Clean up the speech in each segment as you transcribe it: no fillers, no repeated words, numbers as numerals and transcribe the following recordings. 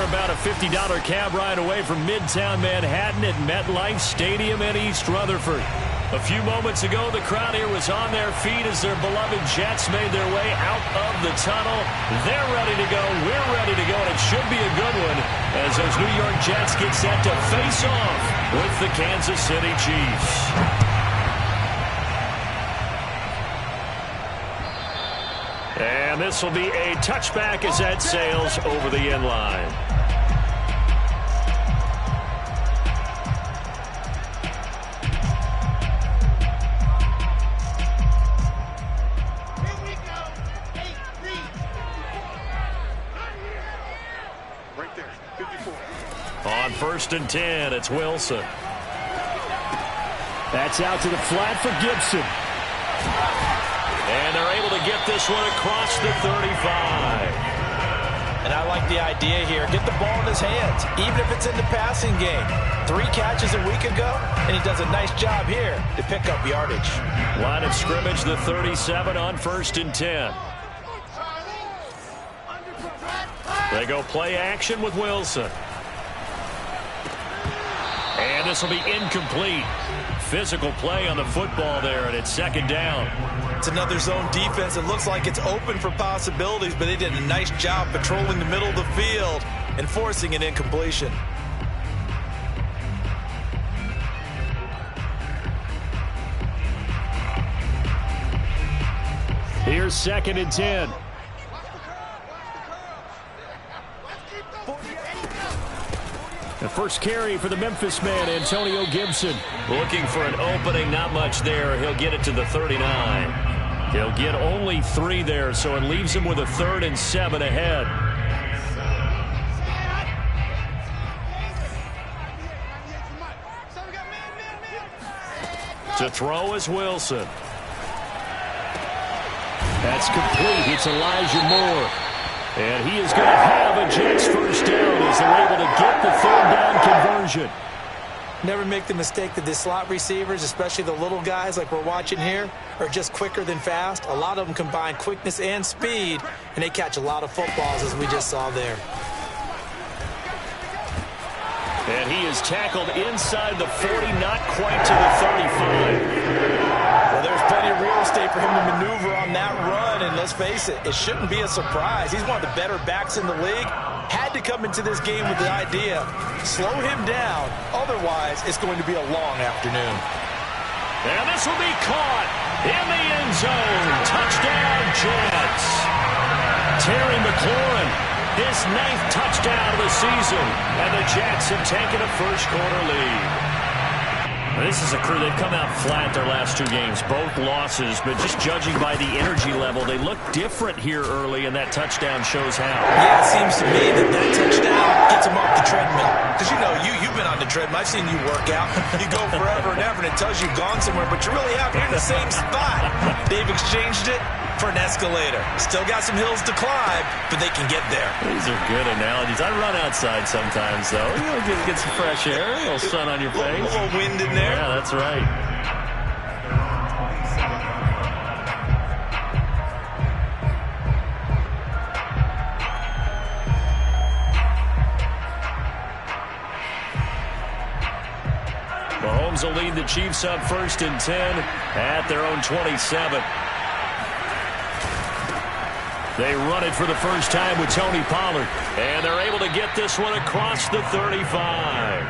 They're about a $50 cab ride away from Midtown Manhattan at MetLife Stadium in East Rutherford. A few moments ago, the crowd here was on their feet as their beloved Jets made their way out of the tunnel. They're ready to go. We're ready to go, and it should be a good one as those New York Jets get set to face off with the Kansas City Chiefs. And this will be a touchback as that sails over the end line. Right there, 54. On 1st and 10, it's Wilson. That's out to the flat for Gibson. And they're able to get this one across the 35. And I like the idea here. Get the ball in his hands, even if it's in the passing game. 3 catches a week ago, and he does a nice job here to pick up yardage. Line of scrimmage, the 37 on 1st and 10. They go play action with Wilson. And this will be incomplete. Physical play on the football there, and it's 2nd down. It's another zone defense. It looks like it's open for possibilities, but they did a nice job patrolling the middle of the field and forcing an incompletion. Here's 2nd and 10. The first carry for the Memphis man, Antonio Gibson. Looking for an opening, not much there. He'll get it to the 39. He'll get only 3 there, so it leaves him with a 3rd and 7 ahead. To throw is Wilson. That's complete. It's Elijah Moore. And he is going to have a Jets first down as they're able to get the 3rd down conversion. Never make the mistake that the slot receivers, especially the little guys like we're watching here, are just quicker than fast. A lot of them combine quickness and speed, and they catch a lot of footballs, as we just saw there. And he is tackled inside the 40, not quite to the 35. Well, there's plenty of real estate for him to maneuver on that run, and let's face it, it shouldn't be a surprise. He's one of the better backs in the league. Had to come into this game with the idea, slow him down, otherwise it's going to be a long afternoon. And this will be caught in the end zone. Touchdown, Jets. Terry McLaurin, his 9th touchdown of the season, and the Jets have taken a first-quarter lead. This is a crew. They've come out flat their last 2 games, both losses, but just judging by the energy level, they look different here early, and that touchdown shows how. Yeah, it seems to me that touchdown gets them off the treadmill. Because, you know, you've been on the treadmill. I've seen you work out. You go forever and ever, and it tells you you've gone somewhere, but you really haven't. You're in the same spot. They've exchanged it for an escalator. Still got some hills to climb, but they can get there. These are good analogies. I run outside sometimes, though. You know, get some fresh air, a little sun on your face. A little wind in there. Yeah, that's right. Mahomes will lead the Chiefs up 1st and 10 at their own 27. They run it for the first time with Tony Pollard. And they're able to get this one across the 35.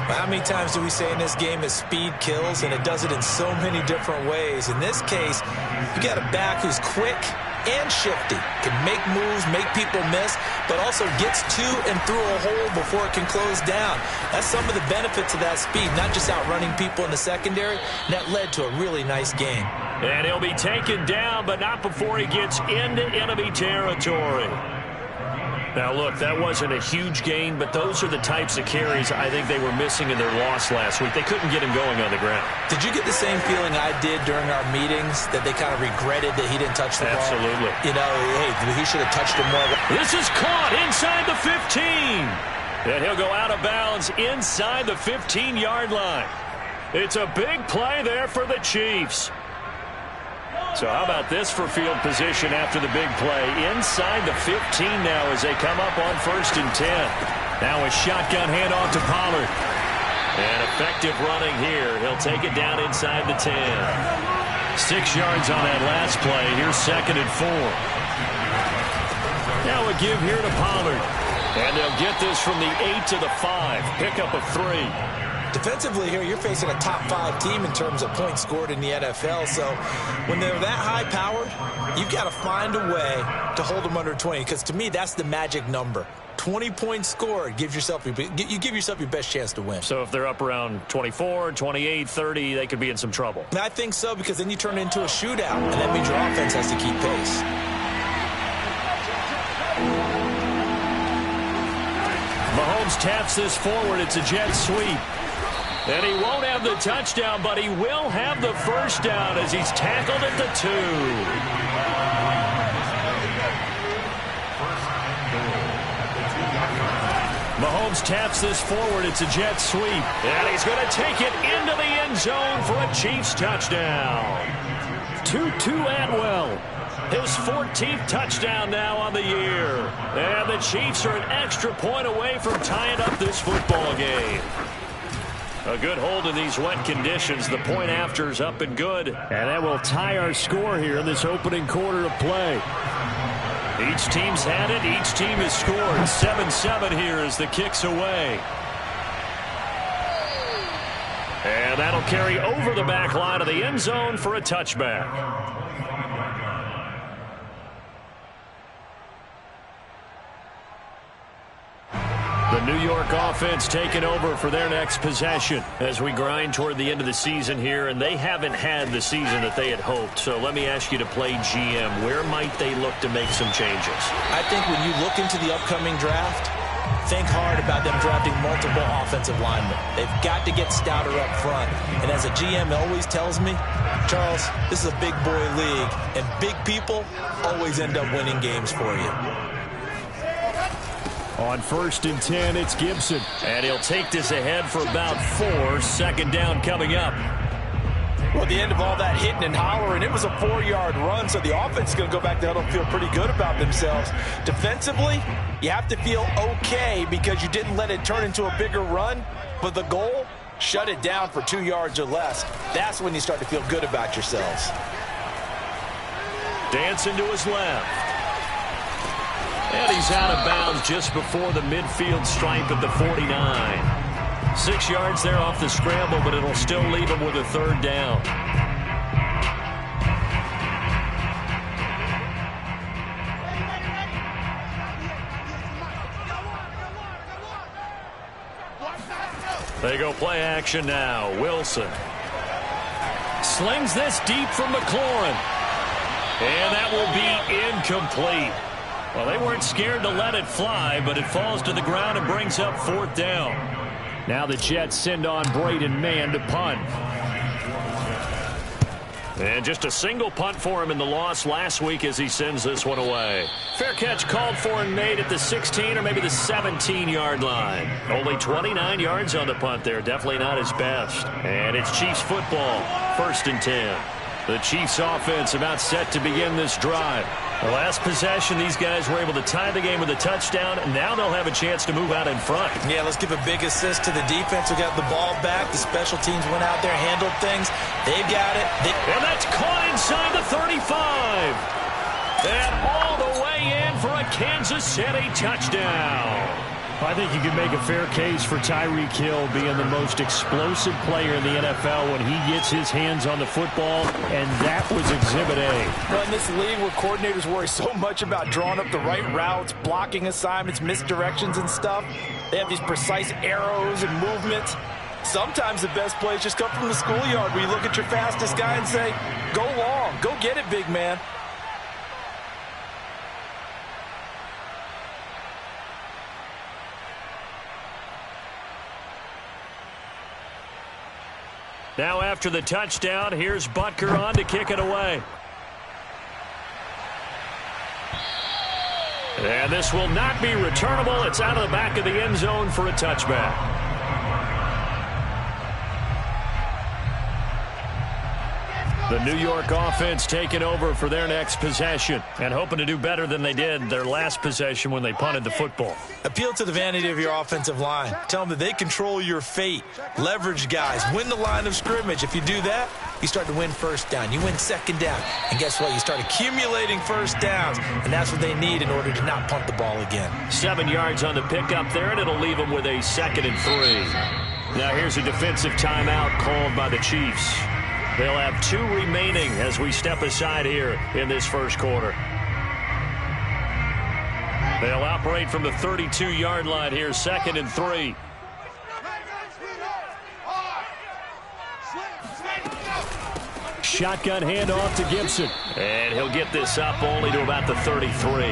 How many times do we say in this game that speed kills, and it does it in so many different ways? In this case, you got a back who's quick and shifty, can make moves, make people miss, but also gets to and through a hole before it can close down. That's some of the benefits of that speed, not just outrunning people in the secondary. That led to a really nice game. And he'll be taken down, but not before he gets into enemy territory. Now, look, that wasn't a huge gain, but those are the types of carries I think they were missing in their loss last week. They couldn't get him going on the ground. Did you get the same feeling I did during our meetings, that they kind of regretted that he didn't touch the ball? Absolutely. You know, hey, he should have touched it more. This is caught inside the 15. And he'll go out of bounds inside the 15-yard line. It's a big play there for the Chiefs. So how about this for field position after the big play? Inside the 15 now as they come up on 1st and 10. Now a shotgun handoff to Pollard. And effective running here. He'll take it down inside the 10. 6 yards on that last play. Here's 2nd and 4. Now a give here to Pollard. And they'll get this from the 8 to the 5. Pickup of 3. Defensively here, you're facing a top 5 team in terms of points scored in the NFL. So when they're that high-powered, you've got to find a way to hold them under 20. Because to me, that's the magic number. 20 points scored, you give yourself your best chance to win. So if they're up around 24, 28, 30, they could be in some trouble. I think so, because then you turn it into a shootout, and that means your offense has to keep pace. Mahomes taps this forward. It's a jet sweep. And he won't have the touchdown, but he will have the first down as he's tackled at the 2. Mahomes taps this forward. It's a jet sweep. And he's going to take it into the end zone for a Chiefs touchdown. Tutu Atwell. His 14th touchdown now on the year. And the Chiefs are an extra point away from tying up this football game. A good hold in these wet conditions. The point after is up and good. And that will tie our score here in this opening quarter of play. Each team's had it. Each team has scored. 7-7 here as the kick's away. And that'll carry over the back line of the end zone for a touchback. The New York offense taking over for their next possession as we grind toward the end of the season here, and they haven't had the season that they had hoped. So let me ask you to play GM. Where might they look to make some changes? I think when you look into the upcoming draft, think hard about them drafting multiple offensive linemen. They've got to get stouter up front. And as a GM always tells me, Charles, this is a big boy league, and big people always end up winning games for you. On 1st and 10, it's Gibson. And he'll take this ahead for about 4. 2nd down coming up. Well, at the end of all that hitting and hollering, it was a 4-yard run, so the offense is going to go back there and feel pretty good about themselves. Defensively, you have to feel okay because you didn't let it turn into a bigger run, but the goal, shut it down for 2 yards or less. That's when you start to feel good about yourselves. Dancing to his left. And he's out of bounds just before the midfield stripe at the 49. 6 yards there off the scramble, but it'll still leave him with a 3rd down. They go play action now. Wilson slings this deep from McLaurin. And that will be incomplete. Well, they weren't scared to let it fly, but it falls to the ground and brings up 4th down. Now the Jets send on Braden Mann to punt. And just a single punt for him in the loss last week as he sends this one away. Fair catch called for and made at the 16 or maybe the 17-yard line. Only 29 yards on the punt there. Definitely not his best. And it's Chiefs football. 1st and 10. The Chiefs offense about set to begin this drive. The last possession, these guys were able to tie the game with a touchdown, and now they'll have a chance to move out in front. Yeah, let's give a big assist to the defense who got the ball back. The special teams went out there, handled things. They've got it. And that's caught inside the 35. And all the way in for a Kansas City touchdown. I think you can make a fair case for Tyreek Hill being the most explosive player in the NFL when he gets his hands on the football, and that was Exhibit A. Well, in this league where coordinators worry so much about drawing up the right routes, blocking assignments, misdirections and stuff, they have these precise arrows and movements. Sometimes the best plays just come from the schoolyard where you look at your fastest guy and say, go long, go get it, big man. Now after the touchdown, here's Butker on to kick it away. And this will not be returnable. It's out of the back of the end zone for a touchback. The New York offense taking over for their next possession and hoping to do better than they did their last possession when they punted the football. Appeal to the vanity of your offensive line. Tell them that they control your fate. Leverage guys. Win the line of scrimmage. If you do that, you start to win first down. You win second down. And guess what? You start accumulating first downs. And that's what they need in order to not punt the ball again. 7 yards on the pickup there, and it'll leave them with a 2nd and 3. Now here's a defensive timeout called by the Chiefs. They'll have 2 remaining as we step aside here in this first quarter. They'll operate from the 32-yard line here, 2nd and 3. Shotgun handoff to Gibson. And he'll get this up only to about the 33.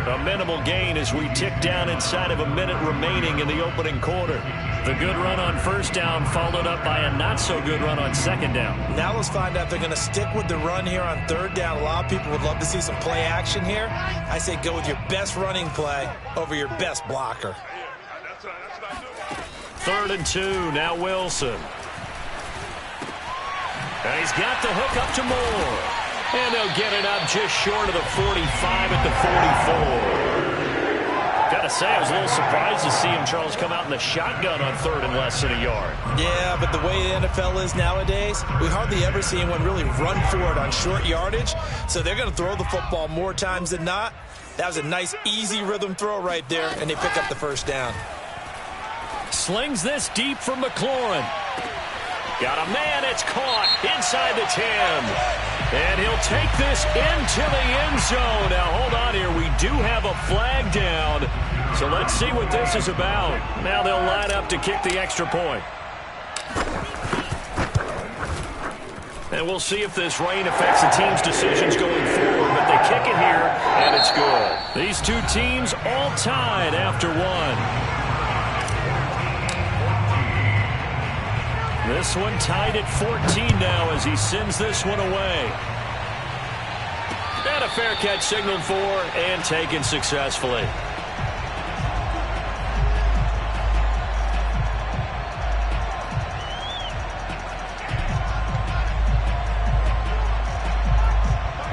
A minimal gain as we tick down inside of a minute remaining in the opening quarter. The good run on first down followed up by a not-so-good run on second down. Now let's find out if they're going to stick with the run here on third down. A lot of people would love to see some play action here. I say go with your best running play over your best blocker. 3rd and 2, now Wilson. And he's got the hook up to Moore. And they'll get it up just short of the 45 at the 44. Gotta say, I was a little surprised to see him, Charles, come out in the shotgun on 3rd and less than a yard. Yeah, but the way the NFL is nowadays, we hardly ever see anyone really run for it on short yardage. So they're going to throw the football more times than not. That was a nice, easy rhythm throw right there, and they pick up the first down. Slings this deep for McLaurin. Got a man, it's caught inside the 10. And he'll take this into the end zone. Now, hold on here. We do have a flag down. So let's see what this is about. Now they'll line up to kick the extra point. And we'll see if this rain affects the team's decisions going forward. But they kick it here, and it's good. These two teams all tied after one. This one tied at 14 now as he sends this one away. And a fair catch signaled for and taken successfully.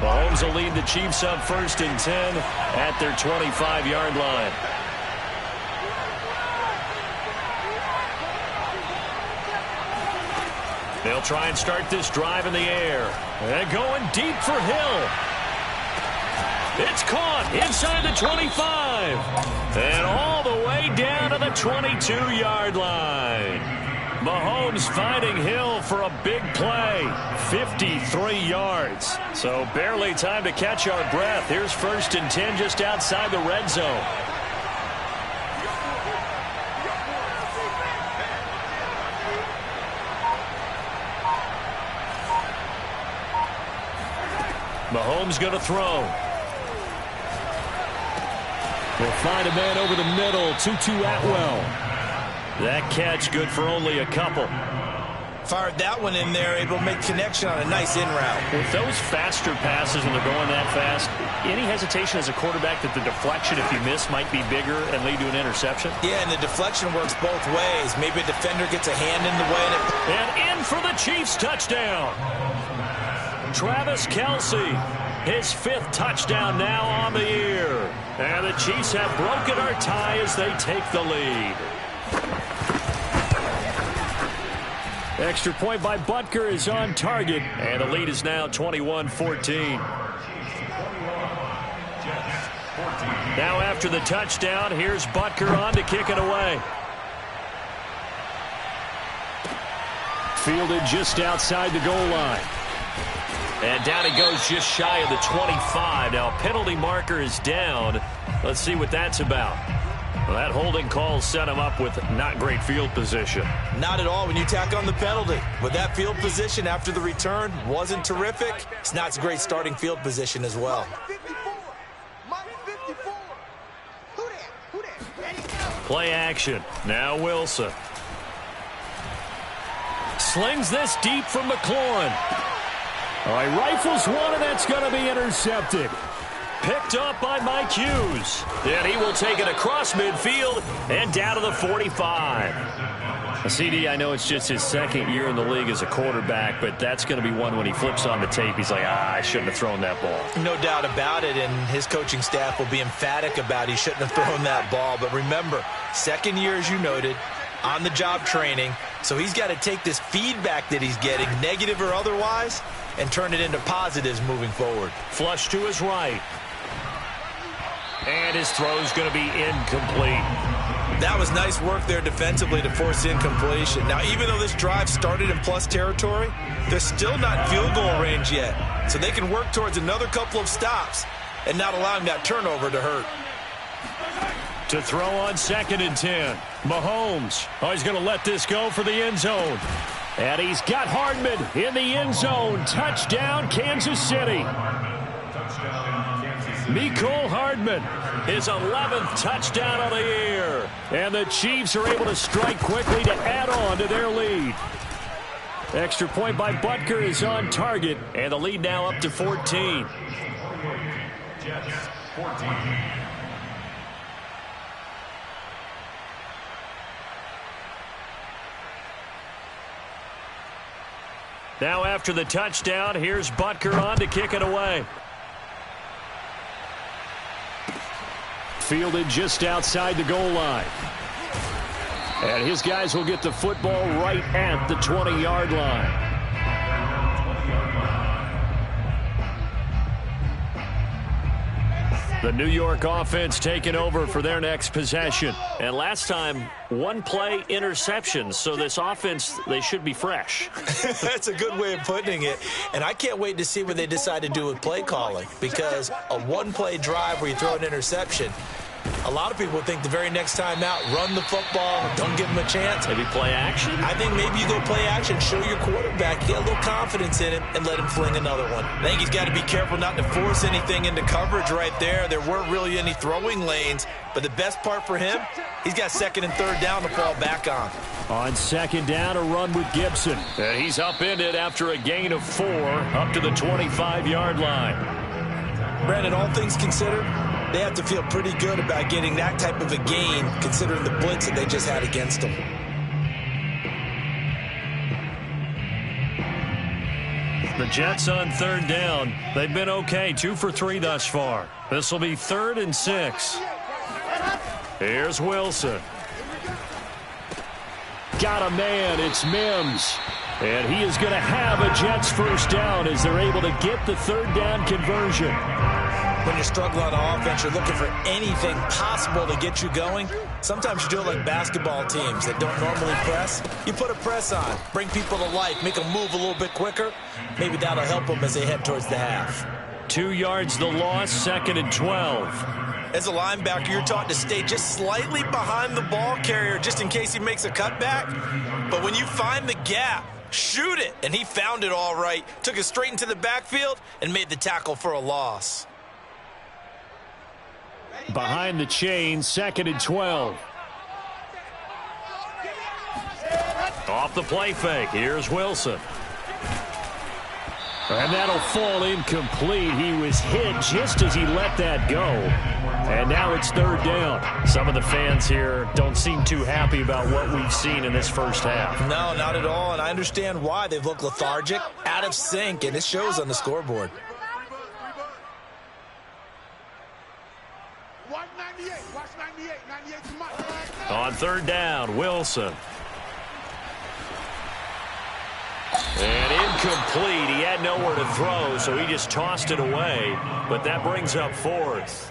Mahomes will lead the Chiefs up 1st and 10 at their 25-yard line. They'll try and start this drive in the air. And going deep for Hill. It's caught inside the 25. And all the way down to the 22-yard line. Mahomes finding Hill for a big play. 53 yards. So barely time to catch our breath. Here's 1st and 10 just outside the red zone. Mahomes going to throw. We'll find a man over the middle. Tutu Atwell. That catch good for only a couple. Fired that one in there, able to make connection on a nice in route. With those faster passes when they're going that fast, any hesitation as a quarterback that the deflection, if you miss, might be bigger and lead to an interception? Yeah, and the deflection works both ways. Maybe a defender gets a hand in the way. And in for the Chiefs touchdown. Travis Kelce, his 5th touchdown now on the year. And the Chiefs have broken our tie as they take the lead. Extra point by Butker is on target. And the lead is now 21-14. Now after the touchdown, here's Butker on to kick it away. Fielded just outside the goal line. And down he goes just shy of the 25. Now, penalty marker is down. Let's see what that's about. Well, that holding call set him up with not great field position. Not at all when you tack on the penalty. With that field position after the return wasn't terrific. It's not a great starting field position as well. Play action. Now Wilson. Slings this deep from McLaurin. All right, rifles one, and that's going to be intercepted. Picked up by Mike Hughes. And he will take it across midfield and down to the 45. CD, I know it's just his second year in the league as a quarterback, but that's going to be one when he flips on the tape. He's like, I shouldn't have thrown that ball. No doubt about it, and his coaching staff will be emphatic about he shouldn't have thrown that ball. But remember, second year, as you noted, on-the-job training, so he's got to take this feedback that he's getting, negative or otherwise, and turn it into positives moving forward. Flush to his right. And his throw's going to be incomplete. That was nice work there defensively to force incompletion. Now, even though this drive started in plus territory, they're still not in field goal range yet. So they can work towards another couple of stops and not allowing that turnover to hurt. To throw on 2nd and 10. Mahomes. Oh, he's going to let this go for the end zone. And he's got Hardman in the end zone. Touchdown, Kansas City. Mecole Hardman, his 11th touchdown of the year. And the Chiefs are able to strike quickly to add on to their lead. Extra point by Butker is on target, and the lead now up to 14. Now after the touchdown, here's Butker on to kick it away. Fielded just outside the goal line. And his guys will get the football right at the 20-yard line. The New York offense taking over for their next possession. And last time, one play interception. So this offense, they should be fresh. That's a good way of putting it. And I can't wait to see what they decide to do with play calling. Because a one-play drive where you throw an interception, a lot of people think the very next time out, run the football, don't give them a chance. Maybe play action? I think maybe you go play action, show your quarterback, get a little confidence in him, and let him fling another one. I think he's got to be careful not to force anything into coverage right there. There weren't really any throwing lanes, but the best part for him, he's got 2nd and 3rd down to fall back on. On 2nd down, a run with Gibson. And he's upended after a gain of 4 up to the 25-yard line. Brandon, all things considered, they have to feel pretty good about getting that type of a gain, considering the blitz that they just had against them. The Jets on 3rd down. They've been okay, 2 for 3 thus far. This will be 3rd and 6. Here's Wilson. Got a man, it's Mims. And he is going to have a Jets first down as they're able to get the 3rd down conversion. When you're struggling on offense, you're looking for anything possible to get you going. Sometimes you do it like basketball teams that don't normally press. You put a press on, bring people to life, make them move a little bit quicker. Maybe that'll help them as they head towards the half. 2 yards the loss, 2nd and 12. As a linebacker, you're taught to stay just slightly behind the ball carrier just in case he makes a cutback. But when you find the gap, shoot it. And he found it all right. Took it straight into the backfield and made the tackle for a loss. Behind the chain, 2nd and 12. Off the play fake, here's Wilson. And that'll fall incomplete. He was hit just as he let that go. And now it's 3rd down. Some of the fans here don't seem too happy about what we've seen in this first half. No, not at all. And I understand why. They've looked lethargic, out of sync, and it shows on the scoreboard. On 3rd down, Wilson. And incomplete. He had nowhere to throw, so he just tossed it away. But that brings up 4th.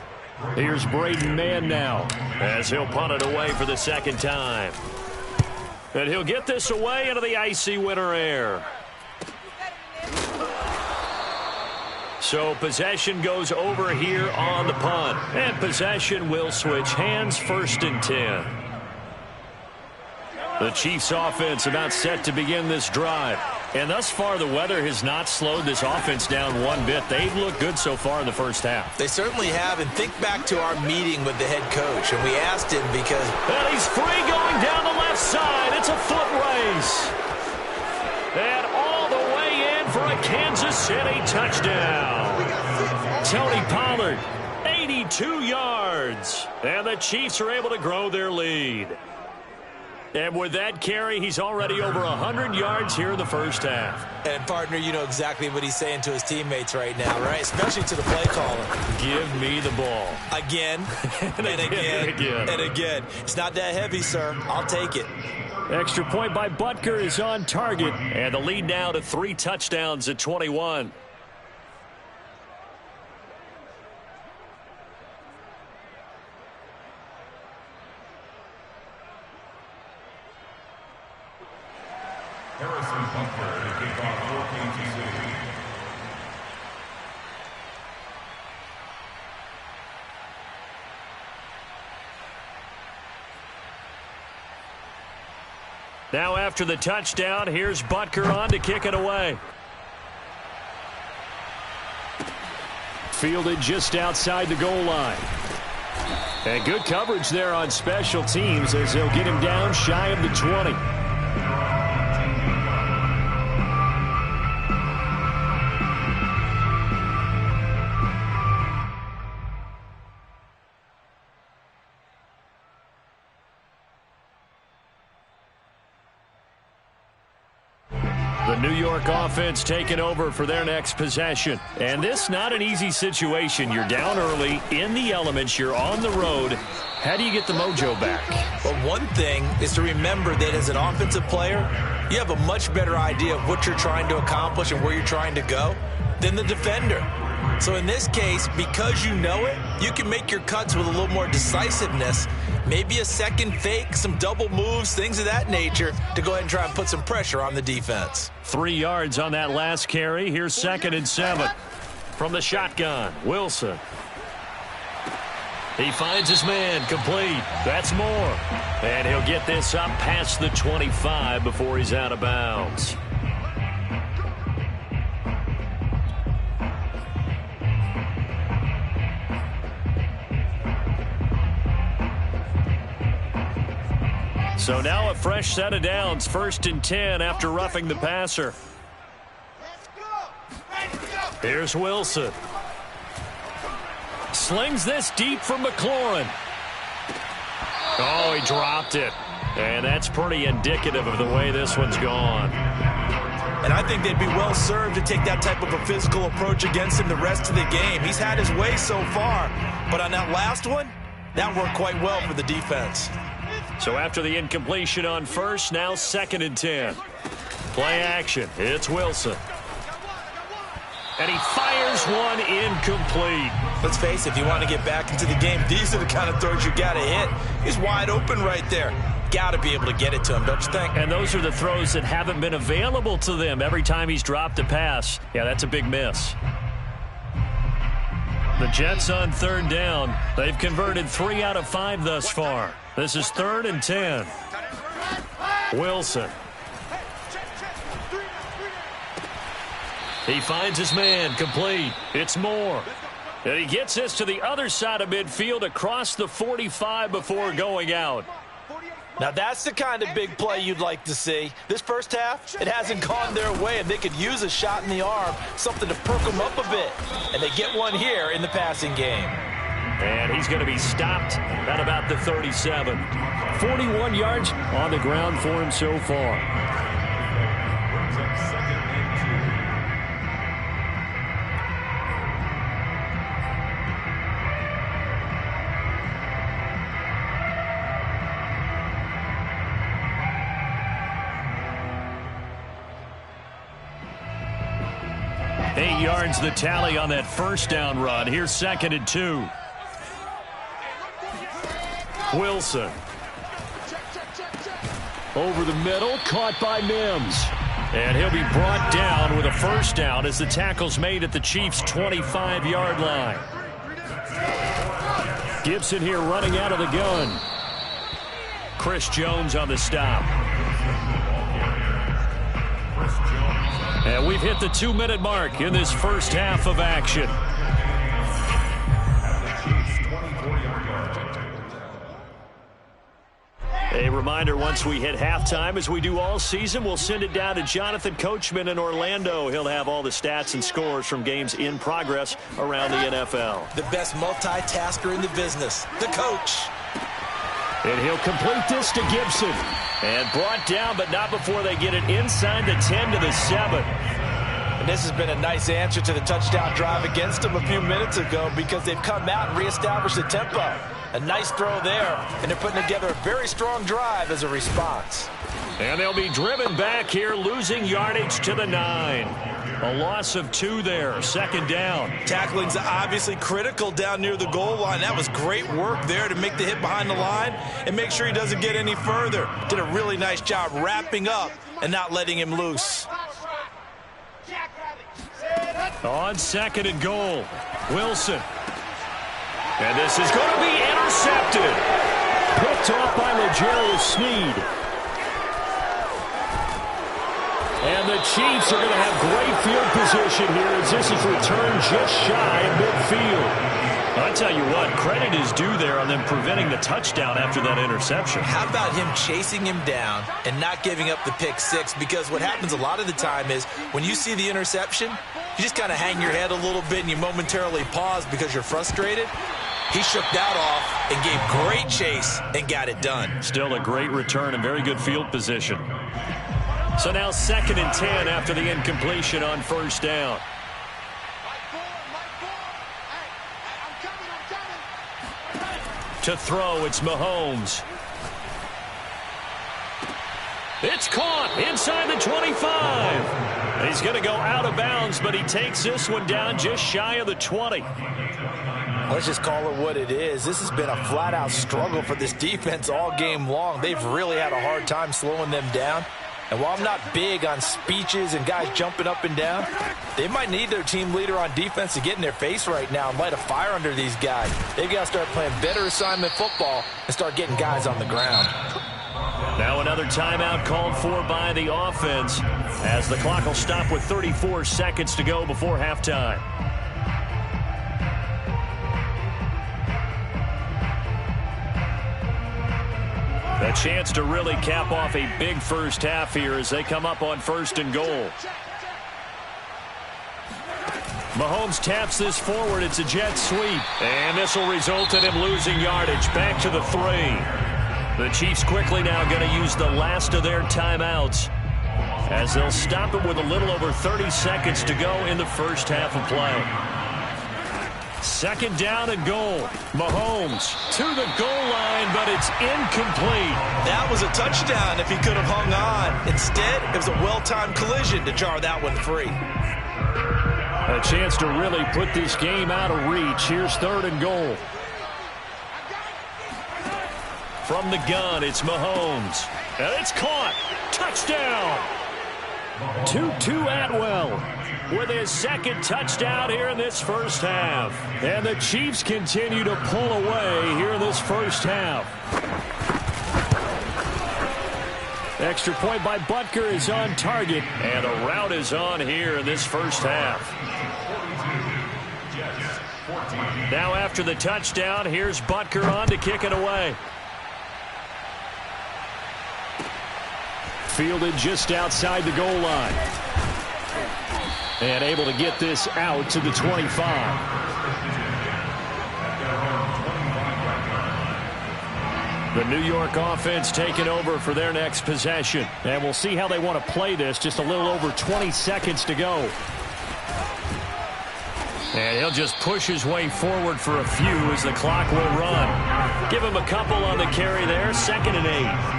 Here's Braden Mann now as he'll punt it away for the 2nd time. And he'll get this away into the icy winter air. So possession goes over here on the punt. And possession will switch hands, 1st and 10. The Chiefs offense about set to begin this drive. And thus far, the weather has not slowed this offense down one bit. They've looked good so far in the first half. They certainly have. And think back to our meeting with the head coach. And we asked him because... And he's free going down the left side. It's a foot race. And all the way in for a Kansas City touchdown. Tony Pollard, 82 yards. And the Chiefs are able to grow their lead. And with that carry, he's already over 100 yards here in the first half. And, partner, you know exactly what he's saying to his teammates right now, right? Especially to the play caller. Give me the ball. Again, and again, and again. It's not that heavy, sir. I'll take it. Extra point by Butker is on target. And the lead now to 3 touchdowns at 21. Harrison Butker to kick off 14-2. Now after the touchdown, here's Butker on to kick it away. Fielded just outside the goal line. And good coverage there on special teams as they'll get him down shy of the 20. The New York offense taking over for their next possession. And this not an easy situation. You're down early, in the elements, you're on the road. How do you get the mojo back? Well, one thing is to remember that as an offensive player, you have a much better idea of what you're trying to accomplish and where you're trying to go than the defender. So in this case, because you know it, you can make your cuts with a little more decisiveness. Maybe a second fake, some double moves, things of that nature to go ahead and try and put some pressure on the defense. 3 yards on that last carry. Here's 2nd and 7. From the shotgun, Wilson. He finds his man, complete. That's more. And he'll get this up past the 25 before he's out of bounds. So now a fresh set of downs, 1st and 10 after roughing the passer. Here's Wilson. Slings this deep from McLaurin. Oh, he dropped it. And that's pretty indicative of the way this one's gone. And I think they'd be well served to take that type of a physical approach against him the rest of the game. He's had his way so far. But on that last one, that worked quite well for the defense. So after the incompletion on first, now 2nd and 10. Play action. It's Wilson. And he fires one incomplete. Let's face it, if you want to get back into the game, these are the kind of throws you got to hit. He's wide open right there. Got to be able to get it to him, don't you think? And those are the throws that haven't been available to them every time he's dropped a pass. Yeah, that's a big miss. The Jets on 3rd down. They've converted 3 out of 5 thus far. This is 3rd and 10. Wilson. He finds his man, complete. It's Moore. And he gets this to the other side of midfield across the 45 before going out. Now that's the kind of big play you'd like to see. This first half, it hasn't gone their way, and they could use a shot in the arm, something to perk them up a bit. And they get one here in the passing game. And he's going to be stopped at about the 37. 41 yards on the ground for him so far. Eight yards the tally on that first down run. Here's 2nd and 2. Wilson. Over the middle, caught by Mims. And he'll be brought down with a first down as the tackle's made at the Chiefs' 25-yard line. Gibson here running out of the gun. Chris Jones on the stop. And we've hit the 2-minute mark in this first half of action. A reminder, once we hit halftime, as we do all season, we'll send it down to Jonathan Coachman in Orlando. He'll have all the stats and scores from games in progress around the NFL. The best multitasker in the business, the coach. And he'll complete this to Gibson. And brought down, but not before they get it inside the 10 to the 7. And this has been a nice answer to the touchdown drive against them a few minutes ago because they've come out and reestablished the tempo. A nice throw there, and they're putting together a very strong drive as a response. And they'll be driven back here, losing yardage to the 9. A loss of 2 there, second down. Tackling's obviously critical down near the goal line. That was great work there to make the hit behind the line and make sure he doesn't get any further. Did a really nice job wrapping up and not letting him loose. On second and goal, Wilson. And this is going to be intercepted. Picked off by L'Jarius Sneed. And the Chiefs are going to have great field position here as this is returned just shy of midfield. I tell you what, credit is due there on them preventing the touchdown after that interception. How about him chasing him down and not giving up the pick six? Because what happens a lot of the time is when you see the interception, you just kind of hang your head a little bit and you momentarily pause because you're frustrated. He shook that off and gave great chase and got it done. Still a great return and very good field position. So now 2nd and 10 after the incompletion on first down. To throw, it's Mahomes. It's caught inside the 25. He's going to go out of bounds, but he takes this one down just shy of the 20. Let's just call it what it is. This has been a flat-out struggle for this defense all game long. They've really had a hard time slowing them down. And while I'm not big on speeches and guys jumping up and down, they might need their team leader on defense to get in their face right now and light a fire under these guys. They've got to start playing better assignment football and start getting guys on the ground. Now another timeout called for by the offense as the clock will stop with 34 seconds to go before halftime. A chance to really cap off a big first half here as they come up on 1st and goal. Mahomes taps this forward. It's a jet sweep. And this will result in him losing yardage. Back to the 3. The Chiefs quickly now going to use the last of their timeouts as they'll stop it with a little over 30 seconds to go in the first half of play. 2nd down and goal. Mahomes to the goal line, but it's incomplete. That was a touchdown if he could have hung on. Instead, it was a well-timed collision to jar that one free. A chance to really put this game out of reach. Here's 3rd and goal. From the gun, it's Mahomes. And it's caught. Touchdown. Tutu Atwell with his 2nd touchdown here in this first half. And the Chiefs continue to pull away here in this first half. Extra point by Butker is on target. And a route is on here in this first half. Now after the touchdown, here's Butker on to kick it away. Fielded just outside the goal line. And able to get this out to the 25. The New York offense taking over for their next possession. And we'll see how they want to play this. Just a little over 20 seconds to go. And he'll just push his way forward for a few as the clock will run. Give him a couple on the carry there. 2nd and 8.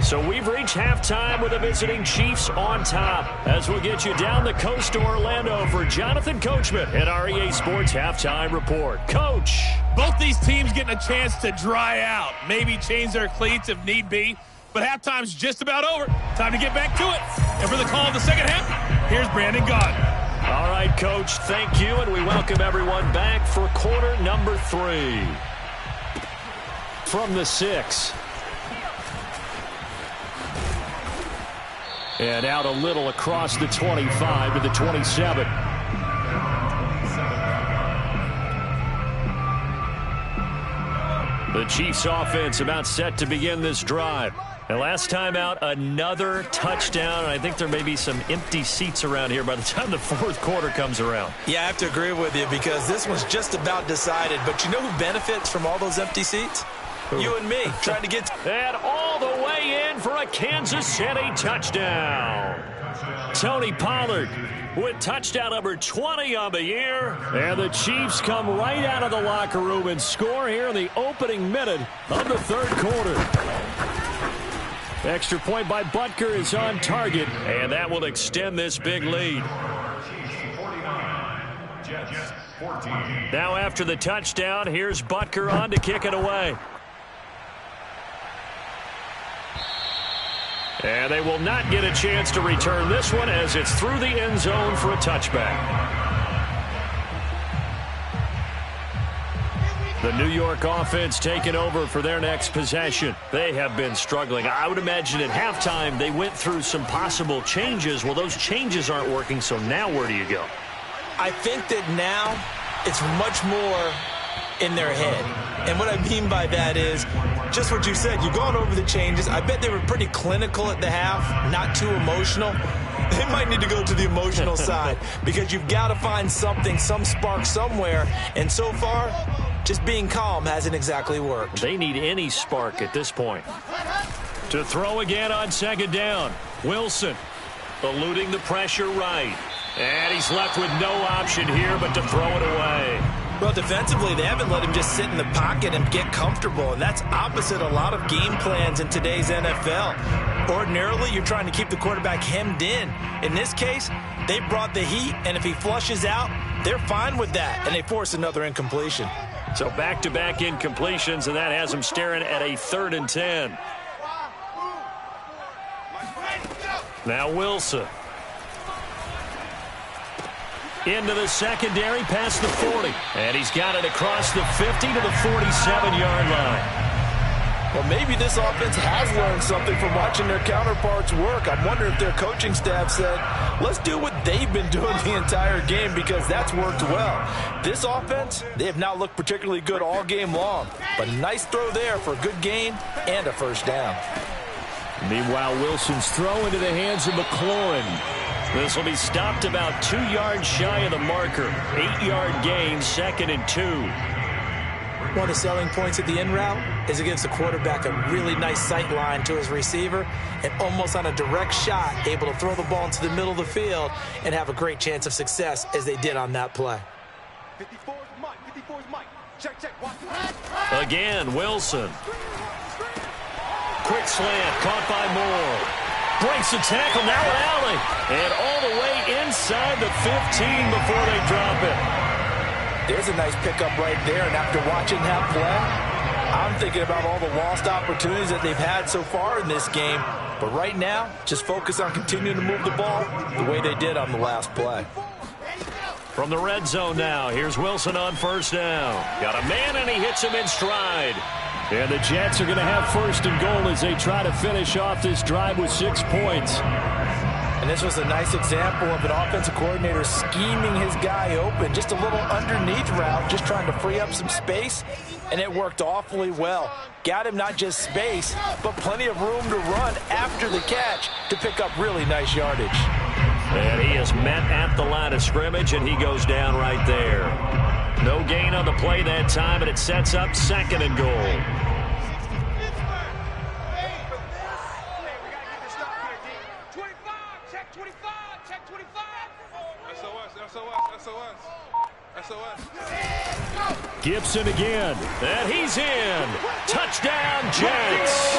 So we've reached halftime with the visiting Chiefs on top as we'll get you down the coast to Orlando for Jonathan Coachman at our EA Sports Halftime Report. Coach. Both these teams getting a chance to dry out, maybe change their cleats if need be, but halftime's just about over. Time to get back to it. And for the call of the second half, here's Brandon Gaudin. All right, Coach, thank you, and we welcome everyone back for quarter number 3. From the 6. And out a little across the 25 to the 27. The Chiefs offense about set to begin this drive. And last time out, another touchdown. I think there may be some empty seats around here by the time the fourth quarter comes around. Yeah, I have to agree with you because this one's just about decided. But you know who benefits from all those empty seats? You and me, trying to get... And all the way in for a Kansas City touchdown. Tony Pollard with touchdown number 20 on the year. And the Chiefs come right out of the locker room and score here in the opening minute of the third quarter. Extra point by Butker is on target, and that will extend this big lead. Now after the touchdown, here's Butker on to kick it away. And they will not get a chance to return this one as it's through the end zone for a touchback. The New York offense taking over for their next possession. They have been struggling. I would imagine at halftime they went through some possible changes. Well, those changes aren't working, so now where do you go? I think that now it's much more in their head. And what I mean by that is just what you said. You've gone over the changes. I bet they were pretty clinical at the half, not too emotional. They might need to go to the emotional side because you've got to find something, some spark somewhere. And so far, just being calm hasn't exactly worked. They need any spark at this point. To throw again on second down. Wilson eluding the pressure right. And he's left with no option here but to throw it away. Well, defensively, they haven't let him just sit in the pocket and get comfortable, and that's opposite a lot of game plans in today's NFL. Ordinarily, you're trying to keep the quarterback hemmed in. In this case, they brought the heat, and if he flushes out, they're fine with that, and they force another incompletion. So back-to-back incompletions, and that has him staring at a 3rd and 10. Now Wilson. Into the secondary, past the 40. And he's got it across the 50 to the 47-yard line. Well, maybe this offense has learned something from watching their counterparts work. I'm wondering if their coaching staff said, let's do what they've been doing the entire game because that's worked well. This offense, they have not looked particularly good all game long. But a nice throw there for a good gain and a first down. Meanwhile, Wilson's throw into the hands of McLaurin. This will be stopped about 2 yards shy of the marker. 8-yard gain, 2nd and 2. One of the selling points at the end route is it gives the quarterback a really nice sight line to his receiver and almost on a direct shot able to throw the ball into the middle of the field and have a great chance of success as they did on that play. 54 is Mike. 54 is Mike. Check. Watch. Again, Wilson. Quick slant, caught by Moore. Breaks the tackle, now an alley. And all the way inside the 15 before they drop it. There's a nice pickup right there, and after watching that play, I'm thinking about all the lost opportunities that they've had so far in this game. But right now, just focus on continuing to move the ball the way they did on the last play. From the red zone now, here's Wilson on first down. Got a man, and he hits him in stride. And the Jets are going to have 1st and goal as they try to finish off this drive with 6 points. And this was a nice example of an offensive coordinator scheming his guy open. Just a little underneath route, just trying to free up some space. And it worked awfully well. Got him not just space, but plenty of room to run after the catch to pick up really nice yardage. And he is met at the line of scrimmage, and he goes down right there. No gain on the play that time, and it sets up 2nd and goal. Gibson again, and he's in. Touchdown, Jets.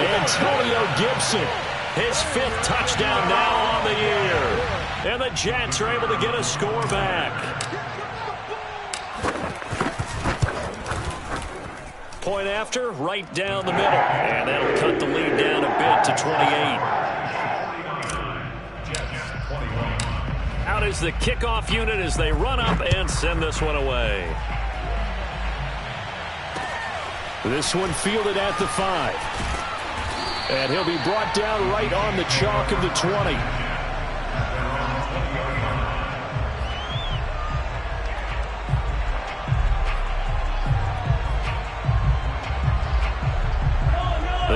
Antonio Gibson, his 5th touchdown now on the year. And the Jets are able to get a score back. Point after, right down the middle. And that'll cut the lead down a bit to 28. Out is the kickoff unit as they run up and send this one away. This one fielded at the 5. And he'll be brought down right on the chalk of the 20.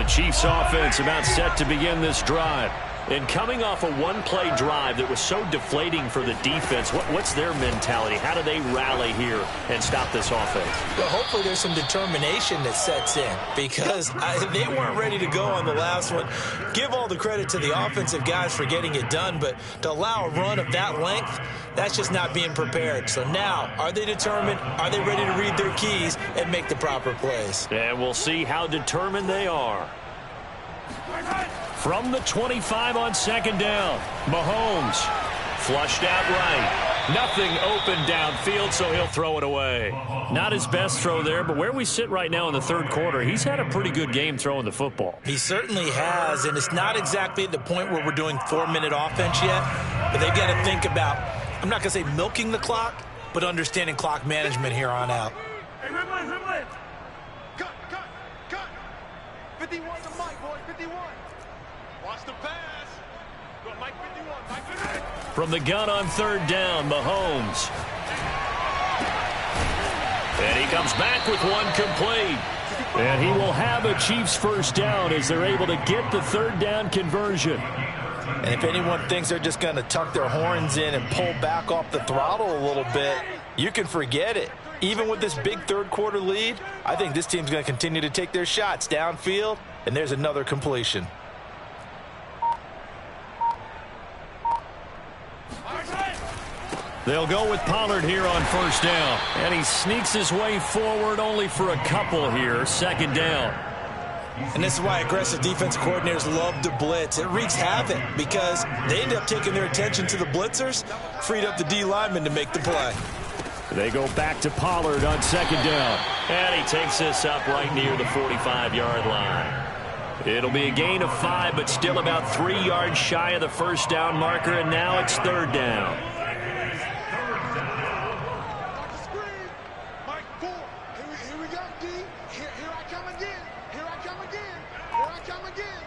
The Chiefs offense about set to begin this drive. And coming off a one-play drive that was so deflating for the defense, what's their mentality? How do they rally here and stop this offense? Well, hopefully there's some determination that sets in because they weren't ready to go on the last one. Give all the credit to the offensive guys for getting it done, but to allow a run of that length, that's just not being prepared. So now, are they determined? Are they ready to read their keys and make the proper plays? And we'll see how determined they are. From the 25 on second down, Mahomes flushed out right. Nothing open downfield, so he'll throw it away. Not his best throw there, but where we sit right now in the third quarter, he's had a pretty good game throwing the football. He certainly has, and it's not exactly at the point where we're doing 4-minute offense yet, but they've got to think about, I'm not going to say milking the clock, but understanding clock management here on out. Hey, Ridley. Cut. 51 to Mike, boys, 51. Watch the pass. Go, Mike 51, Mike 51. From the gun on third down, Mahomes. And he comes back with one complete. And he will have a Chiefs first down as they're able to get the third down conversion. And if anyone thinks they're just going to tuck their horns in and pull back off the throttle a little bit, you can forget it. Even with this big third quarter lead, I think this team's going to continue to take their shots downfield, and there's another completion. They'll go with Pollard here on first down. And he sneaks his way forward only for a couple here. Second down. And this is why aggressive defense coordinators love to blitz. It wreaks havoc because they end up taking their attention to the blitzers, freed up the D lineman to make the play. They go back to Pollard on second down. And he takes this up right near the 45-yard line. It'll be a gain of 5, but still about 3 yards shy of the first down marker, and now it's third down. Mike 4. Here we go, D. Here I come again. Here I come again.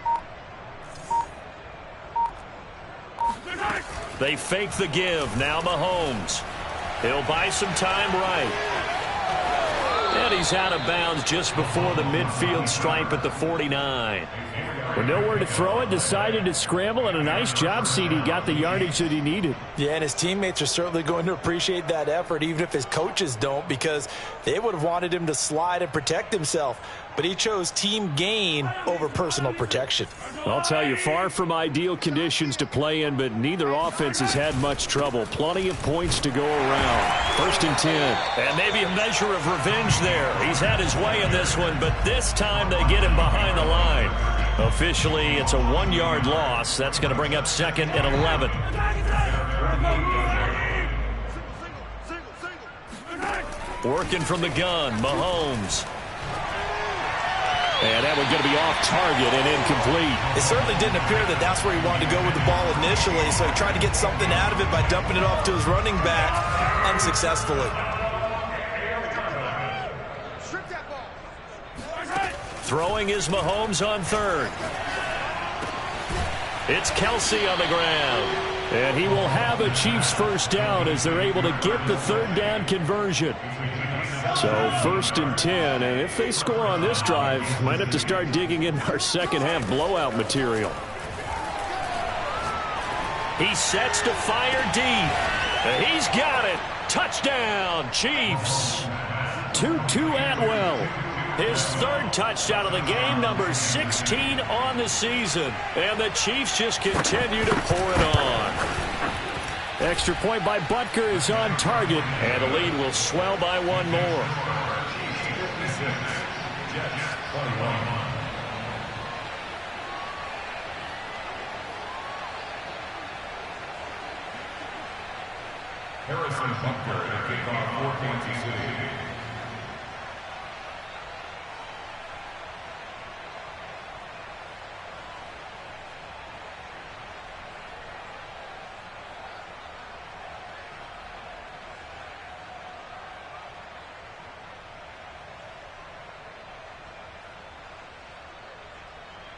They fake the give. Now Mahomes. He'll buy some time right. And he's out of bounds just before the midfield stripe at the 49. With nowhere to throw it, decided to scramble, and a nice job, CD. Got the yardage that he needed. Yeah, and his teammates are certainly going to appreciate that effort, even if his coaches don't, because they would have wanted him to slide and protect himself. But he chose team gain over personal protection. I'll tell you, far from ideal conditions to play in, but neither offense has had much trouble. Plenty of points to go around. First and 10. And maybe a measure of revenge there. He's had his way in this one, but this time they get him behind the line. Officially, it's a 1-yard loss. That's going to bring up second and 11. Working from the gun, Mahomes. And that one's going to be off target and incomplete. It certainly didn't appear that that's where he wanted to go with the ball initially, so he tried to get something out of it by dumping it off to his running back unsuccessfully. Throwing is Mahomes on third. It's Kelsey on the ground. And he will have a Chiefs first down as they're able to get the third down conversion. So first and 10, and if they score on this drive, might have to start digging in our second half blowout material. He sets to fire deep. And he's got it. Touchdown, Chiefs. Tutu Atwell. His third touchdown of the game, number 16 on the season. And the Chiefs just continue to pour it on. Extra point by Butker is on target, and the lead will swell by one more. Harrison Butker to kick off for Kansas City.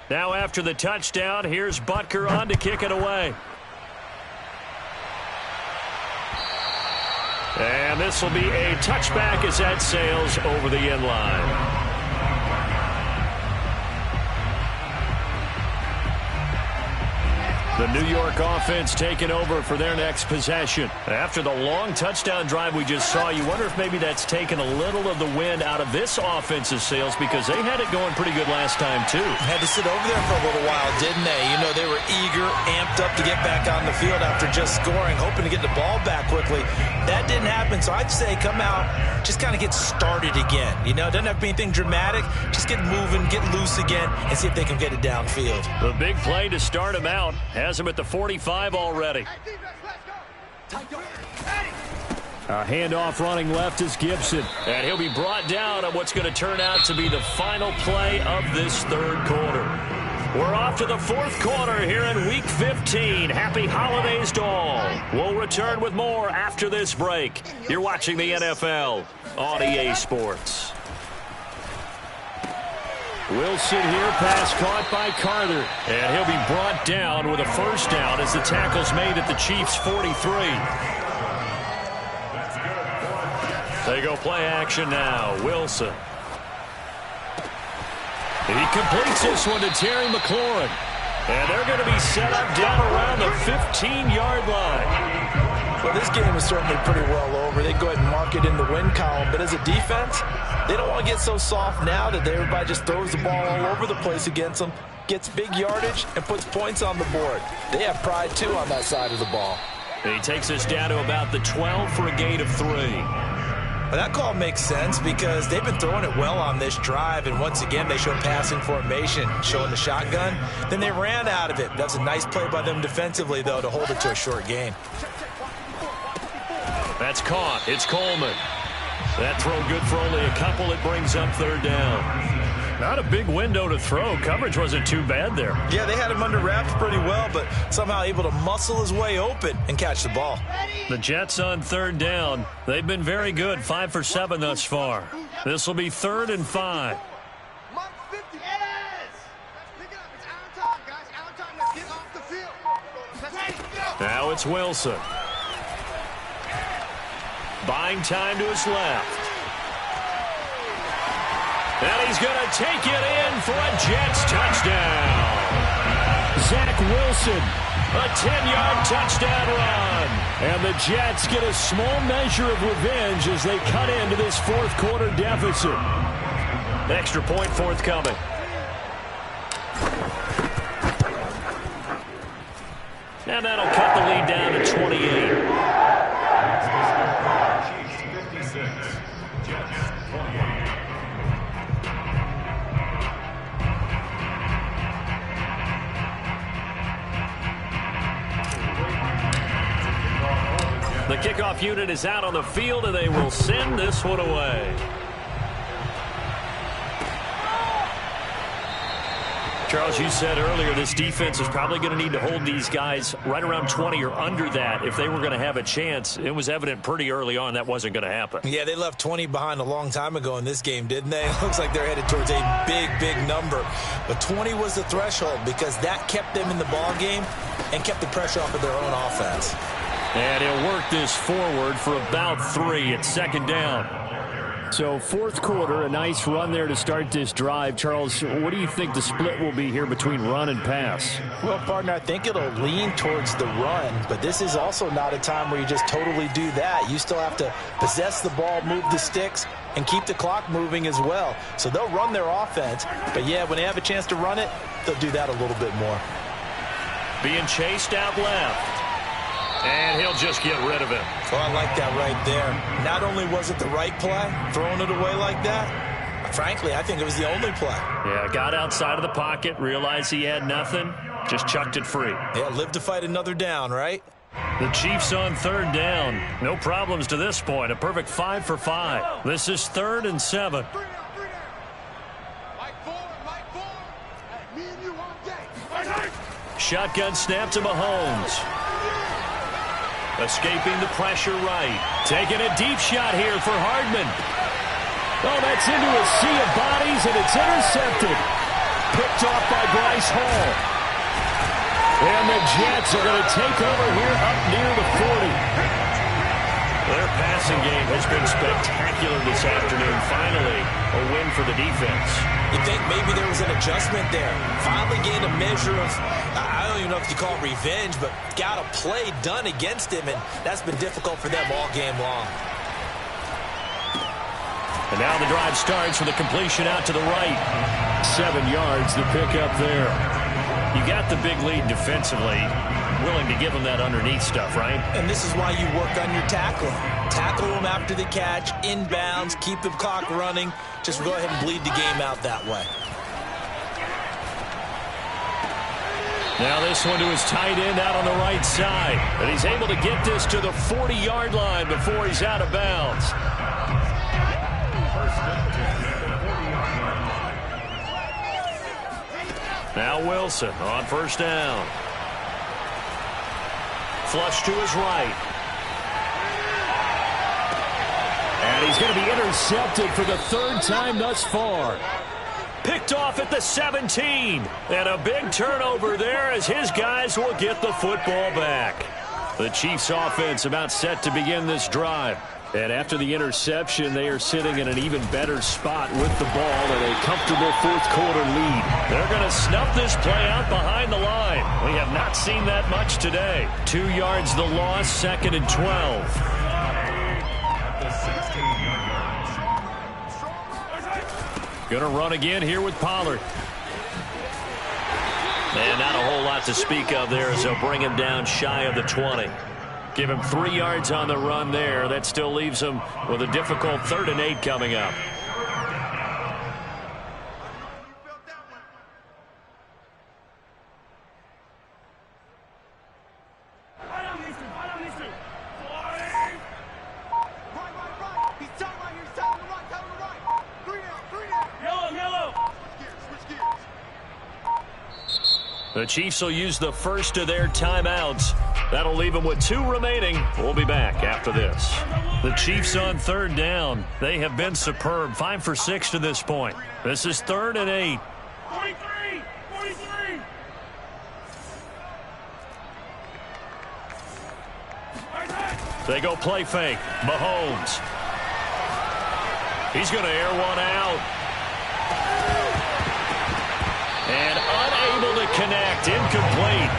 Now after the touchdown, here's Butker on to kick it away. And this will be a touchback as that sails over the end line. The New York offense taking over for their next possession. After the long touchdown drive we just saw, you wonder if maybe that's taken a little of the wind out of this offense's sails because they had it going pretty good last time, too. Had to sit over there for a little while, didn't they? You know, they were eager, amped up to get back on the field after just scoring, hoping to get the ball back quickly. That didn't happen, so I'd say come out, just kind of get started again. You know, it doesn't have to be anything dramatic. Just get moving, get loose again, and see if they can get it downfield. The big play to start him out has him at the 45 already. A handoff running left is Gibson. And he'll be brought down on what's going to turn out to be the final play of this third quarter. We're off to the fourth quarter here in Week 15. Happy holidays to all. We'll return with more after this break. You're watching the NFL on EA Sports. Wilson here, pass caught by Carter. And he'll be brought down with a first down as the tackle's made at the Chiefs' 43. They go play action now. Wilson. He completes this one to Terry McLaurin. And they're going to be set up down around the 15-yard line. Well, this game is certainly pretty well over. They go ahead and mark it in the win column. But as a defense, they don't want to get so soft now that everybody just throws the ball all over the place against them, gets big yardage, and puts points on the board. They have pride, too, on that side of the ball. And he takes us down to about the 12 for a gain of 3. Well, that call makes sense because they've been throwing it well on this drive, and once again, they showed passing formation, showing the shotgun. Then they ran out of it. That's a nice play by them defensively, though, to hold it to a short gain. That's caught. It's Coleman. That throw good for only a couple. It brings up third down. Not a big window to throw. Coverage wasn't too bad there. Yeah, they had him under wraps pretty well, but somehow able to muscle his way open and catch the ball. The Jets on third down. They've been very good, 5 for 7 thus far. This will be 3rd and 5. Now it's Wilson. Buying time to his left. And he's going to take it in for a Jets touchdown. Zach Wilson, a 10-yard touchdown run. And the Jets get a small measure of revenge as they cut into this fourth quarter deficit. Extra point forthcoming. And that'll cut the lead down to 28. The kickoff unit is out on the field, and they will send this one away. Charles, you said earlier this defense is probably going to need to hold these guys right around 20 or under that if they were going to have a chance. It was evident pretty early on that wasn't going to happen. Yeah, they left 20 behind a long time ago in this game, didn't they? It looks like they're headed towards a big, big number. But 20 was the threshold because that kept them in the ball game and kept the pressure off of their own offense. And he'll work this forward for about 3 at second down. So fourth quarter, a nice run there to start this drive. Charles, what do you think the split will be here between run and pass? Well, partner, I think it'll lean towards the run, but this is also not a time where you just totally do that. You still have to possess the ball, move the sticks, and keep the clock moving as well. So they'll run their offense, but yeah, when they have a chance to run it, they'll do that a little bit more. Being chased out left. And he'll just get rid of it. Oh, I like that right there. Not only was it the right play, throwing it away like that, frankly, I think it was the only play. Yeah, got outside of the pocket, realized he had nothing, just chucked it free. Yeah, live to fight another down, right? The Chiefs on third down. No problems to this point. A perfect 5 for 5. This is 3rd and 7. Shotgun snap to Mahomes. Escaping the pressure right. Taking a deep shot here for Hardman. Oh, that's into a sea of bodies, and it's intercepted. Picked off by Bryce Hall. And the Jets are going to take over here up near the 40. Their passing game has been spectacular this afternoon. Finally, a win for the defense. You think maybe there was an adjustment there. Finally gained a measure of, I don't even know if you call it revenge, but got a play done against him, and that's been difficult for them all game long. And now the drive starts with a completion out to the right. 7 yards, the pickup there. You got the big lead defensively. Willing to give them that underneath stuff, right? And this is why you work on your tackling. Tackle them after the catch, inbounds, keep the clock running. Just go ahead and bleed the game out that way. Now this one to his tight end out on the right side. And he's able to get this to the 40-yard line before he's out of bounds. Now Wilson on first down. Flush to his right. And he's going to be intercepted for the 3rd time thus far. Picked off at the 17. And a big turnover there as his guys will get the football back. The Chiefs offense about set to begin this drive. And after the interception, they are sitting in an even better spot with the ball and a comfortable 4th quarter lead. They're going to snuff this play out behind the line. We have not seen that much today. 2 yards the loss, 2nd and 12. Going to run again here with Pollard. And not a whole lot to speak of there as they'll bring him down shy of the 20. Give him 3 yards on the run there. That still leaves him with a difficult 3rd and 8 coming up. The Chiefs will use the first of their timeouts. That'll leave them with 2 remaining. We'll be back after this. The Chiefs on 3rd down. They have been superb. 5 for 6 to this point. This is 3rd and 8. 43. They go play fake. Mahomes. He's going to air one out. And unable to connect. Incomplete.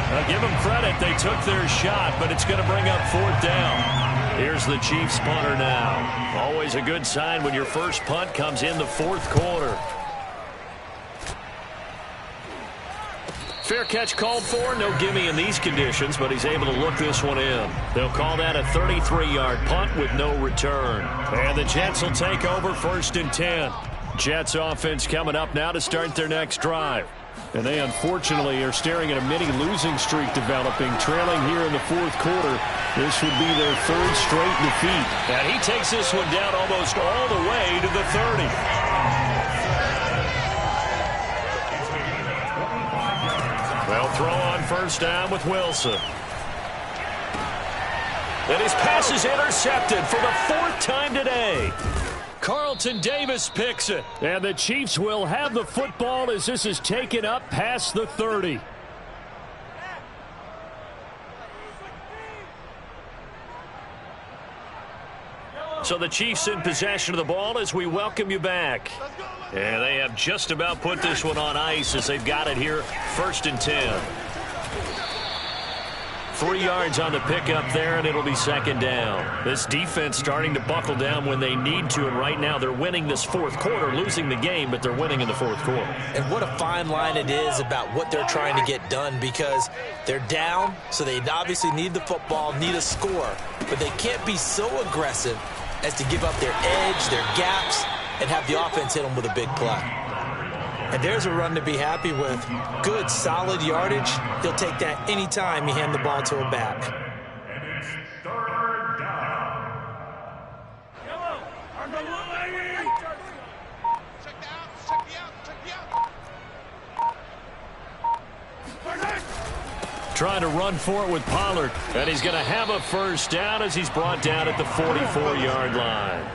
Now give them credit. They took their shot, but it's going to bring up 4th down. Here's the Chiefs punter now. Always a good sign when your first punt comes in the 4th quarter. Fair catch called for. No gimme in these conditions, but he's able to look this one in. They'll call that a 33-yard punt with no return. And the Jets will take over 1st and 10. Jets offense coming up now to start their next drive. And they unfortunately are staring at a mini losing streak developing, trailing here in the 4th quarter. This would be their 3rd straight defeat. And he takes this one down almost all the way to the 30. They'll throw on first down with Wilson. And his pass is intercepted for the 4th time today. Carlton Davis picks it. And the Chiefs will have the football as this is taken up past the 30. So the Chiefs in possession of the ball as we welcome you back. And they have just about put this one on ice as they've got it here, 1st and 10. 3 yards on the pickup there, and it'll be 2nd down. This defense starting to buckle down when they need to, and right now they're winning this 4th quarter, losing the game, but they're winning in the 4th quarter. And what a fine line it is about what they're trying to get done, because they're down, so they obviously need the football, need a score, but they can't be so aggressive as to give up their edge, their gaps, and have the offense hit them with a big play. And there's a run to be happy with. Good, solid yardage. He'll take that anytime you hand the ball to a back. And it's 3rd down. Trying to run for it with Pollard. And he's going to have a first down as he's brought down at the 44-yard line.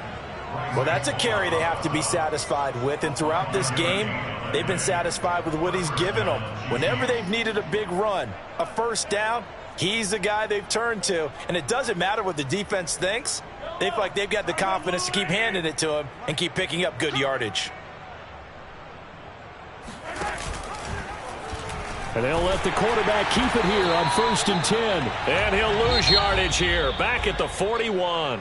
Well, that's a carry they have to be satisfied with. And throughout this game, they've been satisfied with what he's given them. Whenever they've needed a big run, a first down, he's the guy they've turned to. And it doesn't matter what the defense thinks. They feel like they've got the confidence to keep handing it to him and keep picking up good yardage. And they'll let the quarterback keep it here on 1st and 10. And he'll lose yardage here, back at the 41.